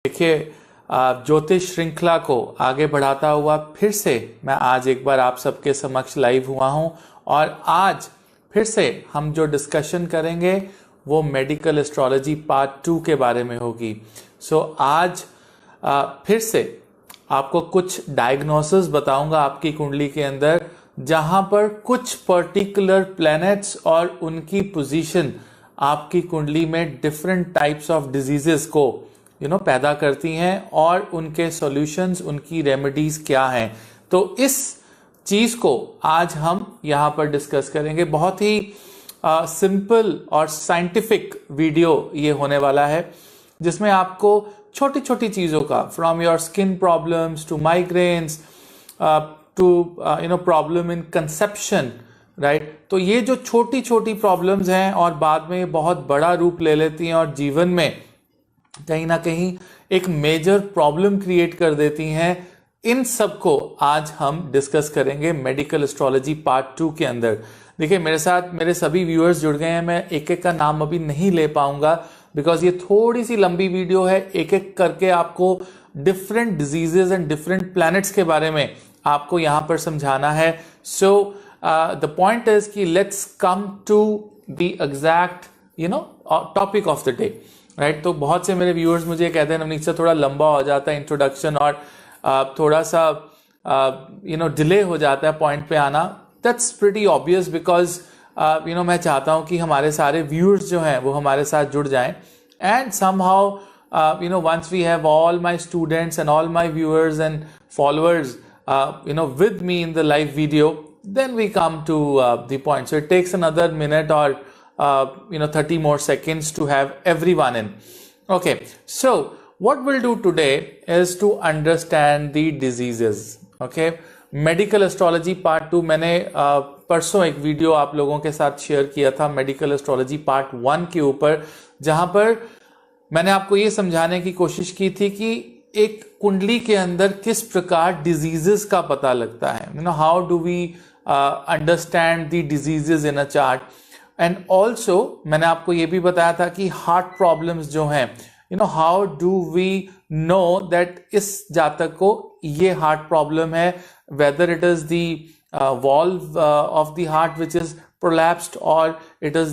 देखिए, ज्योतिष श्रृंखला को आगे बढ़ाता हुआ फिर से मैं आज एक बार आप सबके समक्ष लाइव हुआ हूं और आज फिर से हम जो डिस्कशन करेंगे वो मेडिकल एस्ट्रोलॉजी पार्ट 2 के बारे में होगी। आज फिर से आपको कुछ डायग्नोसिस बताऊंगा आपकी कुंडली के अंदर, जहां पर कुछ पर्टिकुलर प्लैनेट्स और उनकी पोजीशन आपकी कुंडली में डिफरेंट टाइप्स ऑफ डिजीजेस को पैदा करती हैं और उनके सॉल्यूशंस, उनकी रेमेडीज क्या हैं। तो इस चीज को आज हम यहां पर डिस्कस करेंगे। बहुत ही सिंपल और साइंटिफिक वीडियो ये होने वाला है, जिसमें आपको छोटी छोटी चीजों का, from your skin problems to migraines to problem in conception, right. तो ये जो छोटी छोटी प्रॉब्लम्स हैं और बाद में ये बहुत बड़ा रूप ले लेती हैं और जीवन में कहीं ना कहीं एक मेजर प्रॉब्लम क्रिएट कर देती हैं, इन सब को आज हम डिस्कस करेंगे मेडिकल एस्ट्रोलॉजी पार्ट 2 के अंदर। देखिए, मेरे साथ मेरे सभी व्यूअर्स जुड़ गए हैं। मैं एक एक का नाम अभी नहीं ले पाऊंगा बिकॉज ये थोड़ी सी लंबी वीडियो है। एक एक करके आपको different diseases and different planets के बारे में आपको यहां पर समझाना है। सो द पॉइंट इज कि let's come to the exact topic of the day, right. तो बहुत से मेरे व्यूअर्स मुझे कहते हैं नवनीत सर थोड़ा लंबा हो जाता है इंट्रोडक्शन और थोड़ा सा डिले हो जाता है पॉइंट पे आना। दैट्स प्रीटी ऑब्वियस बिकॉज मैं चाहता हूं कि हमारे सारे व्यूअर्स जो हैं वो हमारे साथ जुड़ जाएं and somehow once we have all my students and all my viewers and followers with me in the live video, then we come to the point. So it takes another minute or 30 more seconds to have everyone in. Okay, so what we'll do today is to understand the diseases. Okay, medical astrology part 2 मैंने परसों एक video आप लोगों के साथ share किया था medical astrology part 1 के ऊपर, जहां पर मैंने आपको ये समझाने की कोशिश की थी कि एक कुंडली के अंदर किस प्रकार डिजीजेस का पता लगता है। How do we understand the diseases in a chart. And also मैंने आपको ये भी बताया था कि हार्ट प्रॉब्लम्स जो हैं, how do we know that इस जातक को ये हार्ट प्रॉब्लम है, whether it is the valve of the heart which is prolapsed or it is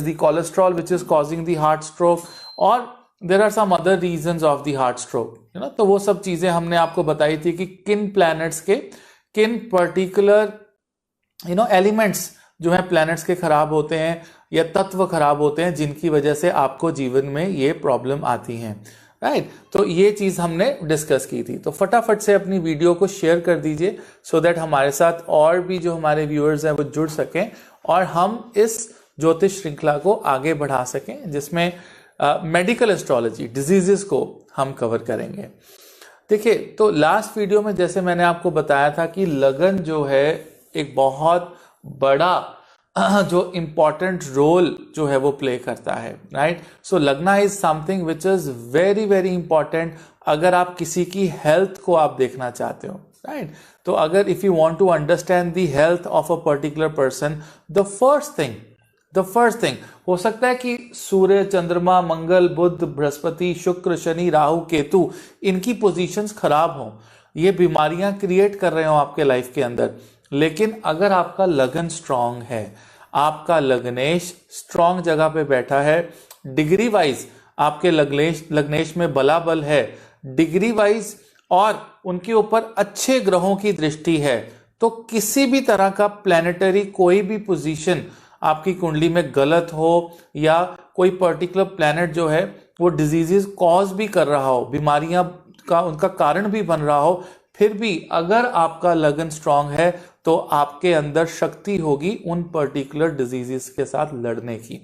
the cholesterol which is causing the heart stroke or there are some other reasons of the heart stroke. तो वो सब चीजें हमने आपको बताई थी कि किन प्लैनेट्स के किन पर्टिकुलर एलिमेंट्स जो है प्लैनेट्स के खराब होते हैं या तत्व खराब होते हैं, जिनकी वजह से आपको जीवन में ये प्रॉब्लम आती हैं, राइट। तो ये चीज हमने डिस्कस की थी। तो फटाफट से अपनी वीडियो को शेयर कर दीजिए सो दैट हमारे साथ और भी जो हमारे व्यूअर्स हैं वो जुड़ सकें और हम इस ज्योतिष श्रृंखला को आगे बढ़ा सकें, जिसमें मेडिकल एस्ट्रोलॉजी डिजीजेस को हम कवर करेंगे। देखिए, तो लास्ट वीडियो में जैसे मैंने आपको बताया था कि लगन जो है एक बहुत बड़ा जो इंपॉर्टेंट रोल जो है वो प्ले करता है, राइट। सो लगना is something which is very very important अगर आप किसी की हेल्थ को आप देखना चाहते हो, राइट। तो अगर if you want to understand the health of a particular person, the first thing हो सकता है कि सूर्य, चंद्रमा, मंगल, बुध, बृहस्पति, शुक्र, शनि, राहु, केतु, इनकी पोजीशंस खराब हों, ये बीमारियां क्रिएट कर रहे हो आपके लाइफ के अंदर। लेकिन अगर आपका लगन स्ट्रांग है, आपका लग्नेश स्ट्रांग जगह पे बैठा है, डिग्री वाइज आपके लग्नेश में बलाबल है, डिग्री वाइज और उनके ऊपर अच्छे ग्रहों की दृष्टि है, तो किसी भी तरह का प्लैनेटरी कोई भी पोजीशन आपकी कुंडली में गलत हो या कोई पर्टिकुलर प्लैनेट जो है वो डिजीजेस कॉज भी कर रहा हो, बीमारियां का उनका कारण भी बन रहा हो, फिर भी अगर आपका लगन स्ट्रांग है तो आपके अंदर शक्ति होगी उन पर्टिकुलर डिजीजेस के साथ लड़ने की।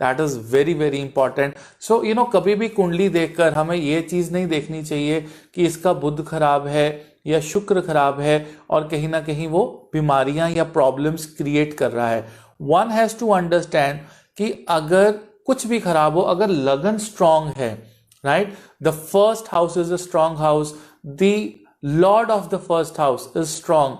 That is very very important. So कभी भी कुंडली देखकर हमें ये चीज नहीं देखनी चाहिए कि इसका बुध खराब है या शुक्र खराब है और कहीं ना कहीं वो बीमारियां या प्रॉब्लम्स क्रिएट कर रहा है। वन हैज टू अंडरस्टैंड कि अगर कुछ भी खराब हो, अगर लगन स्ट्रांग है, right, the first house is a strong house, the Lord of the first house is strong,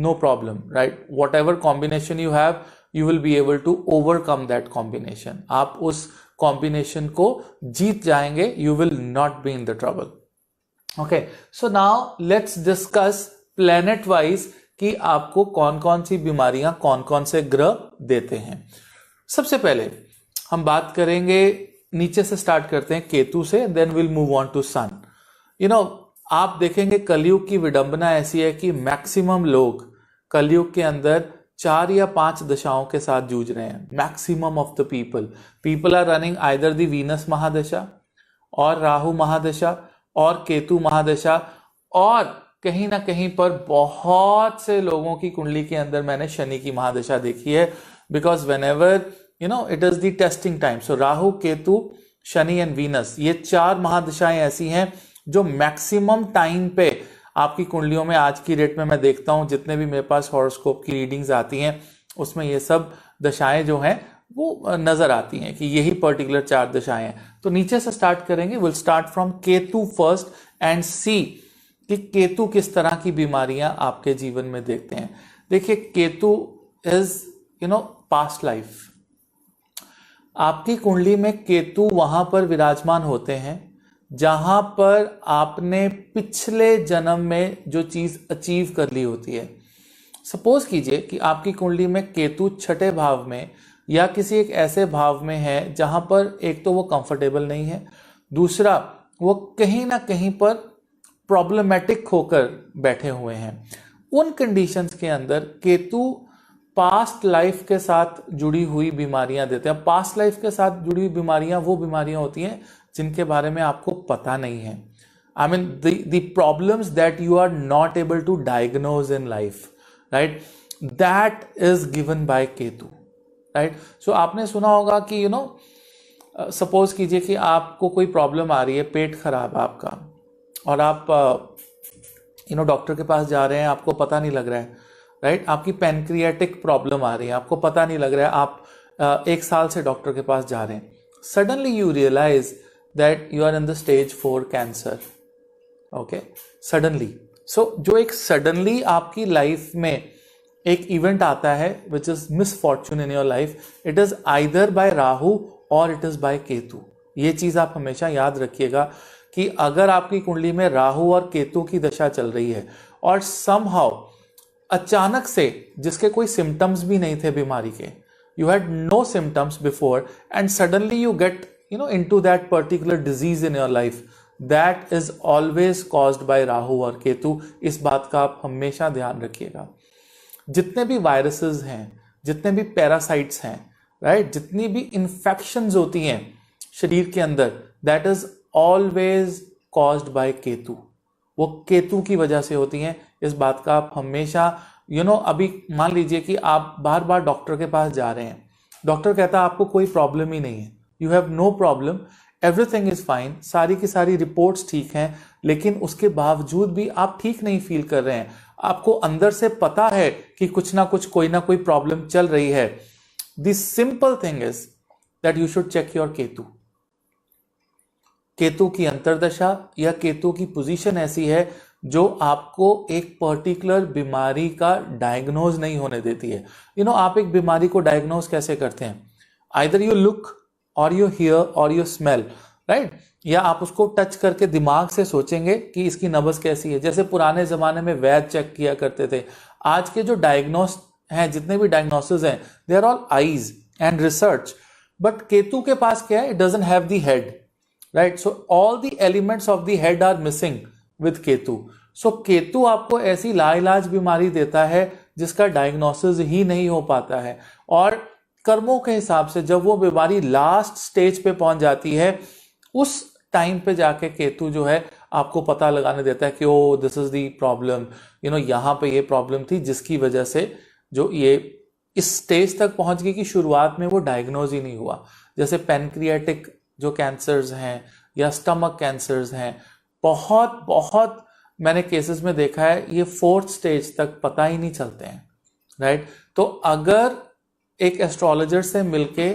no problem, right? Whatever combination you have, you will be able to overcome that combination. आप उस combination को जीत जाएंगे, you will not be in the trouble. Okay, so now let's discuss planet wise कि आपको कौन कौन सी बीमारियां कौन कौन से ग्रह देते हैं। सबसे पहले हम बात करेंगे, नीचे से स्टार्ट करते हैं केतु से, then will move on to sun. आप देखेंगे कलयुग की विडंबना ऐसी है कि मैक्सिमम लोग कलयुग के अंदर 4 या 5 दशाओं के साथ जूझ रहे हैं। Maximum of the people are running either the Venus महादशा और राहु महादशा और केतु महादशा, और कहीं ना कहीं पर बहुत से लोगों की कुंडली के अंदर मैंने शनि की महादशा देखी है, because when ever it is the testing time. So Rahu, Ketu, Shani and Venus, ये 4 महादशाएं ऐसी हैं जो मैक्सिमम टाइम पे आपकी कुंडलियों में आज की डेट में मैं देखता हूं, जितने भी मेरे पास हॉरोस्कोप की रीडिंग्स आती हैं उसमें ये सब दशाएं जो हैं वो नजर आती हैं कि यही पर्टिकुलर 4 दशाएं हैं। तो नीचे से स्टार्ट करेंगे, will start from Ketu first and see कि केतु किस तरह की बीमारियां आपके जीवन में देखते हैं। देखिए, केतु इज पास्ट लाइफ। आपकी कुंडली में केतु वहां पर विराजमान होते हैं जहां पर आपने पिछले जन्म में जो चीज अचीव कर ली होती है। सपोज कीजिए कि आपकी कुंडली में केतु 6ठे भाव में या किसी एक ऐसे भाव में है जहां पर एक तो वो कंफर्टेबल नहीं है, दूसरा वो कहीं ना कहीं पर प्रॉब्लमेटिक होकर बैठे हुए हैं। उन कंडीशंस के अंदर केतु पास्ट लाइफ के साथ जुड़ी हुई बीमारियां देते हैं। पास्ट लाइफ के साथ जुड़ी हुई बीमारियां वो बीमारियां होती हैं जिनके बारे में आपको पता नहीं है। I mean the problems that you are not able to diagnose in life, right, that is given by Ketu, right. So आपने सुना होगा कि सपोज कीजिए कि आपको कोई प्रॉब्लम आ रही है, पेट खराब है आपका, और आप डॉक्टर के पास जा रहे हैं, आपको पता नहीं लग रहा है, राइट। आपकी पैनक्रियाटिक प्रॉब्लम आ रही है, आपको पता नहीं लग रहा है, आप 1 साल से डॉक्टर के पास जा रहे हैं। Suddenly you realise that you are in the stage 4 cancer, okay, suddenly. So जो एक सडनली आपकी लाइफ में एक इवेंट आता है which is misfortune in your life, it is either bye Rahu और इट इज बाय केतु। ये चीज आप हमेशा याद रखिएगा कि अगर आपकी कुंडली में राहु और केतु की दशा चल रही है और समहाउ अचानक से, जिसके कोई सिम्टम्स भी नहीं थे बीमारी के, you had no symptoms before and suddenly you get into that particular disease in your life, that is always caused by Rahu और केतु। इस बात का आप हमेशा ध्यान रखिएगा। जितने भी वायरसेस हैं, जितने भी पैरासाइट्स हैं, राइट, जितनी भी इंफेक्शंस होती हैं शरीर के अंदर, that is always caused by Ketu. वो केतु की वजह से होती हैं। इस बात का आप हमेशा अभी मान लीजिए कि आप बार बार डॉक्टर के पास जा रहे हैं, डॉक्टर कहता है आपको कोई प्रॉब्लम ही नहीं है, you have no problem, everything is fine, सारी की सारी रिपोर्ट्स ठीक हैं, लेकिन उसके बावजूद भी आप ठीक नहीं फील कर रहे हैं। आपको अंदर से पता है कि कुछ ना कुछ, कोई ना कोई प्रॉब्लम चल रही है। The simple thing is that you should check your Ketu. Ketu की अंतर्दशा या केतु की पोजीशन ऐसी है जो आपको एक पर्टिकुलर बीमारी का डायग्नोज नहीं होने देती है। आप एक बीमारी को डायग्नोज कैसे करते हैं? आइदर यू लुक और यू हियर और यू स्मेल, राइट, या आप उसको टच करके दिमाग से सोचेंगे कि इसकी नब्ज कैसी है। जैसे पुराने जमाने में वैद चेक किया करते थे। आज के जो डायग्नोस हैं, जितने भी डायग्नोसिस हैं, they are all eyes and research. But Ketu के पास क्या है? It doesn't have the head, right. So all the elements of the head are missing with Ketu. So Ketu आपको ऐसी लाइलाज बीमारी देता है जिसका डायग्नोसिस ही नहीं हो पाता है, और कर्मों के हिसाब से जब वो बीमारी लास्ट स्टेज पे पहुंच जाती है, उस टाइम पे जाके केतु जो है आपको पता लगाने देता है कि ओ दिस इज दी प्रॉब्लम, यहां पे ये प्रॉब्लम थी जिसकी वजह से जो ये इस स्टेज तक पहुंच गई कि शुरुआत में वो डायग्नोज ही नहीं हुआ। जैसे पैनक्रियाटिक जो कैंसर्स हैं या स्टमक कैंसर्स हैं, बहुत बहुत मैंने केसेस में देखा है ये 4th स्टेज तक पता ही नहीं चलते हैं, राइट। तो अगर एक एस्ट्रोलॉजर से मिलके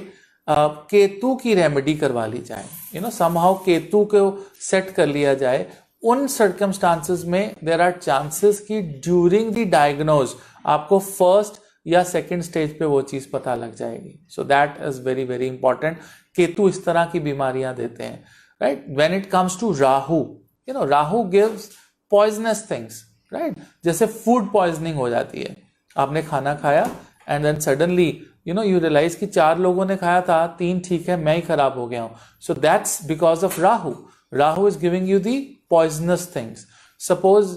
केतु की रेमेडी करवा ली जाए, समहाउ केतु को सेट कर लिया जाए, उन सर्कमस्टांसेस में देयर आर चांसेस कि ड्यूरिंग द डायग्नोज आपको 1st या 2nd स्टेज पे वो चीज पता लग जाएगी। So that is very very important Ketu इस तरह की बीमारियां देते हैं, right. When it comes to Rahu, Rahu gives poisonous things, right. जैसे फूड पॉइजनिंग हो जाती है, आपने खाना खाया and then suddenly you realise कि 4 लोगों ने खाया था, 3 ठीक है, मैं ही खराब हो गया हूं। So that's because of Rahu. Rahu is giving you the poisonous things. Suppose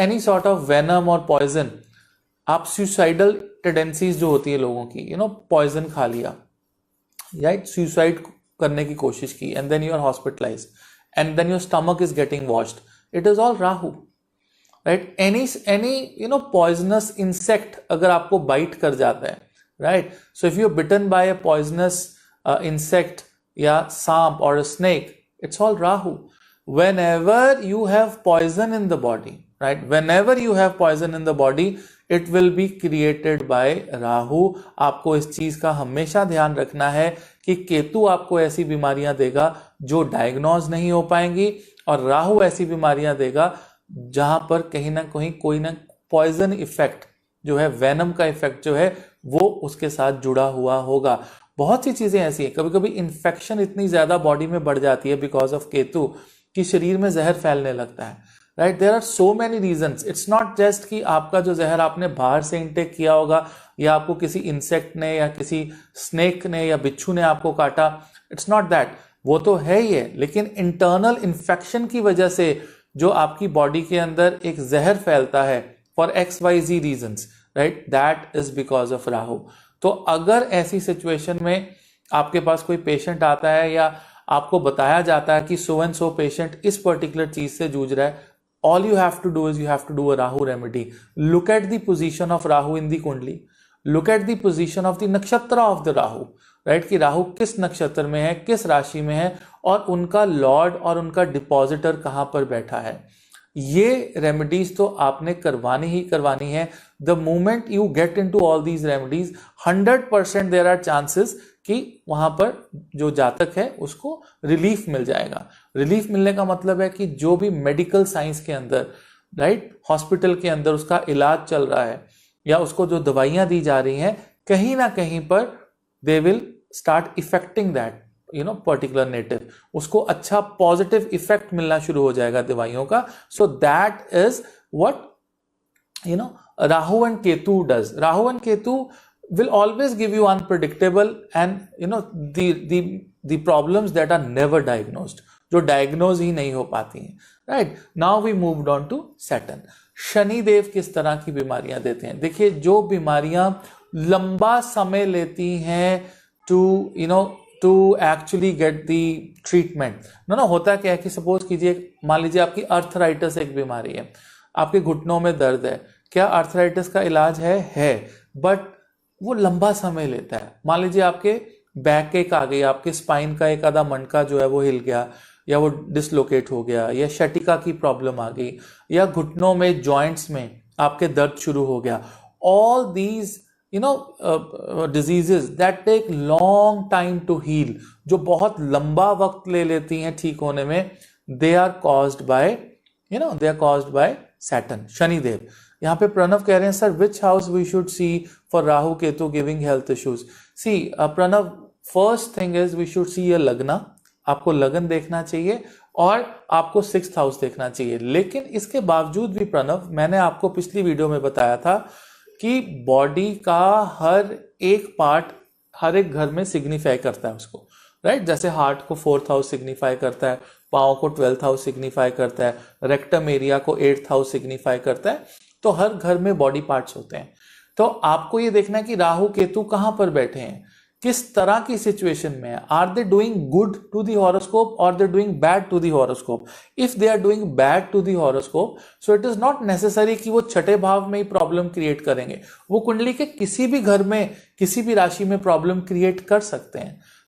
any sort of venom or poison, आप suicidal tendencies जो होती है लोगों की, poison खा लिया, right, suicide करने की कोशिश की, and then you are hospitalized, and then your stomach is getting washed. It is all Rahu, right? Any poisonous insect अगर आपको bite कर जाता है, right? So if you're bitten by a poisonous insect या सांप or a snake, it's all Rahu. Whenever you have poison in the body, right? Whenever you have poison in the body, it will be created by Rahu. आपको इस चीज का हमेशा ध्यान रखना है कि केतु आपको ऐसी बीमारियां देगा जो डायग्नोज नहीं हो पाएंगी, और राहु ऐसी बीमारियां देगा जहां पर कहीं ना कहीं कोई ना पॉइजन इफेक्ट जो है, वेनम का इफेक्ट जो है, वो उसके साथ जुड़ा हुआ होगा। बहुत सी चीजें ऐसी हैं, कभी कभी इन्फेक्शन इतनी ज्यादा बॉडी में बढ़ जाती है बिकॉज ऑफ केतु कि शरीर में जहर फैलने लगता है, right. There are so many reasons. It's not just कि आपका जो जहर आपने बाहर से इंटेक किया होगा, या आपको किसी इंसेक्ट ने या किसी स्नेक ने या बिच्छू ने आपको काटा, इट्स नॉट दैट, वो तो है ही है, लेकिन इंटरनल इन्फेक्शन की वजह से जो आपकी बॉडी के अंदर एक जहर फैलता है for XYZ reasons, right, that is because of Rahu. तो अगर ऐसी सिचुएशन में आपके पास कोई पेशेंट आता है या आपको बताया जाता है कि सो एंड सो पेशेंट इस पर्टिकुलर चीज से जूझ रहा है, all you have to do is you have to do a Rahu remedy. Look at the position of Rahu in the kundli, look at the position of the nakshatra of the Rahu, right, कि राहु किस नक्षत्र में है, किस राशि में है, और उनका लॉर्ड और उनका डिपॉजिटर कहां पर बैठा है। ये रेमेडीज तो आपने करवानी ही करवानी है। The moment you get into all these remedies, 100% there are chances कि वहां पर जो जातक है उसको रिलीफ मिल जाएगा। रिलीफ मिलने का मतलब है कि जो भी मेडिकल साइंस के अंदर, राइट, हॉस्पिटल के अंदर उसका इलाज चल रहा है या उसको जो दवाइयां दी जा रही हैं, कहीं ना कहीं पर they will start affecting that particular native, उसको अच्छा पॉजिटिव इफेक्ट मिलना शुरू हो जाएगा दवाइयों का। सो that is what Rahu and Ketu does. Rahu and Ketu will always give you unpredictable and the problems that are never diagnosed, जो diagnose ही नहीं हो पाती हैं, right? Now we moved on to Saturn. Shani Dev किस तरह की बीमारियां देते हैं? देखिए, जो बीमारियां लंबा समय लेती हैं to actually get the treatment, होता क्या है कि सपोज कीजिए, मान लीजिए आपकी अर्थराइटिस एक बीमारी है, आपके घुटनों में दर्द है, क्या अर्थराइटिस का इलाज है, बट वो लंबा समय लेता है। मान लीजिए आपके बैक एक आ गई, आपके स्पाइन का एक आधा मणका जो है वो हिल गया, या वो डिसलोकेट हो गया, या शटिका की प्रॉब्लम आ गई, या घुटनों में जॉइंट्स में आपके दर्द शुरू हो गया। All these diseases that take long time to heal, जो बहुत लंबा वक्त ले लेती हैं ठीक होने में, they are caused by Saturn, Shanidev. यहाँ पे प्रणव कह रहे हैं, sir which house we should see for Rahu Ketu giving health issues. See Pranav, first thing is we should see a lagna, आपको लगन देखना चाहिए, और आपको 6th हाउस देखना चाहिए। लेकिन इसके बावजूद भी प्रणव, मैंने आपको पिछली वीडियो में बताया था कि बॉडी का हर एक पार्ट हर एक घर में सिग्निफाई करता है उसको, राइट। जैसे हार्ट को 4th हाउस सिग्निफाई करता है, पाँव को 12th हाउस सिग्निफाई करता है, रेक्टम एरिया को 8th हाउस सिग्निफाई करता है। तो हर घर में बॉडी पार्ट्स होते हैं। तो आपको ये देखना है कि राहु केतु कहां पर बैठे हैं, किस तरह की सिचुएशन में है। Are they doing good to the horoscope और they doing bad to the horoscope. If they are doing bad to the horoscope, so it is not necessary कि वो छठे भाव में ही प्रॉब्लम क्रिएट करेंगे, वो कुंडली के किसी भी घर में किसी भी राशि में प्रॉब्लम क्रिएट कर सकते हैं।